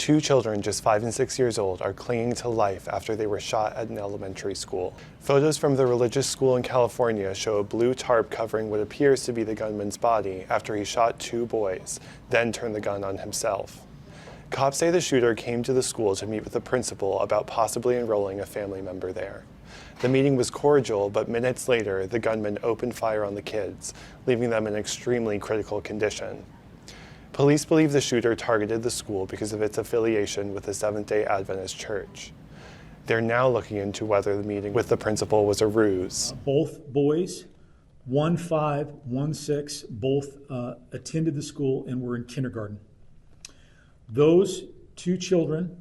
Two children just 5 and 6 years old are clinging to life after they were shot at an elementary school. Photos from the religious school in California show a blue tarp covering what appears to be the gunman's body after he shot two boys, then turned the gun on himself. Cops say the shooter came to the school to meet with the principal about possibly enrolling a family member there. The meeting was cordial, but minutes later, the gunman opened fire on the kids, leaving them in extremely critical condition. Police believe the shooter targeted the school because of its affiliation with the Seventh-day Adventist Church. They're now looking into whether the meeting with the principal was a ruse. Both boys, 1-5, 1-6, both attended the school and were in kindergarten. Those two children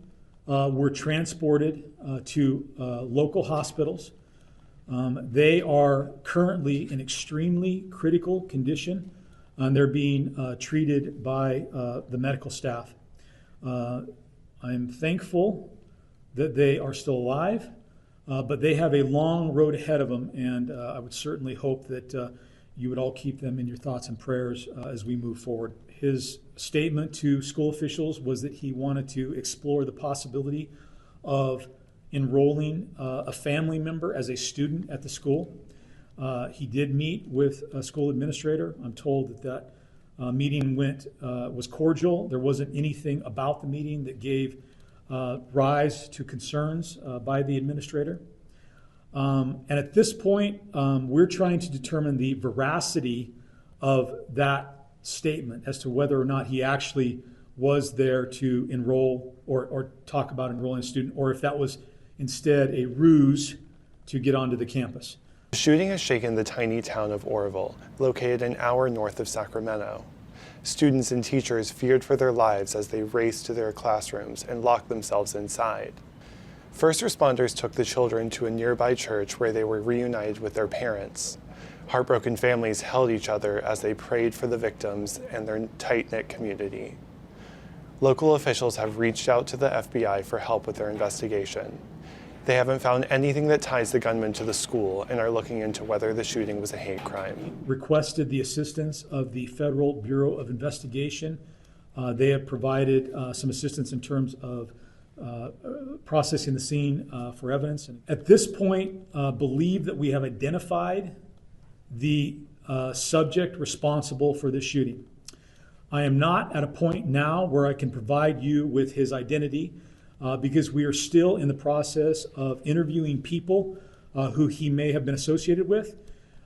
were transported to local hospitals. They are currently in extremely critical condition, and they're being treated by the medical staff. I'm thankful that they are still alive, but they have a long road ahead of them, and I would certainly hope that you would all keep them in your thoughts and prayers as we move forward. His statement to school officials was that he wanted to explore the possibility of enrolling a family member as a student at the school. He did meet with a school administrator. I'm told that meeting was cordial. There wasn't anything about the meeting that gave rise to concerns by the administrator. And at this point, we're trying to determine the veracity of that statement as to whether or not he actually was there to enroll or talk about enrolling a student, or if that was instead a ruse to get onto the campus. The shooting has shaken the tiny town of Oroville, located an hour north of Sacramento. Students and teachers feared for their lives as they raced to their classrooms and locked themselves inside. First responders took the children to a nearby church where they were reunited with their parents. Heartbroken families held each other as they prayed for the victims and their tight-knit community. Local officials have reached out to the FBI for help with their investigation. They haven't found anything that ties the gunman to the school and are looking into whether the shooting was a hate crime. Requested the assistance of the Federal Bureau of Investigation. They have provided some assistance in terms of processing the scene for evidence. And at this point, believe that we have identified the subject responsible for this shooting. I am not at a point now where I can provide you with his identity because we are still in the process of interviewing people who he may have been associated with.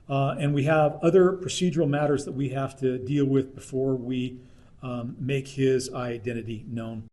And we have other procedural matters that we have to deal with before we make his identity known.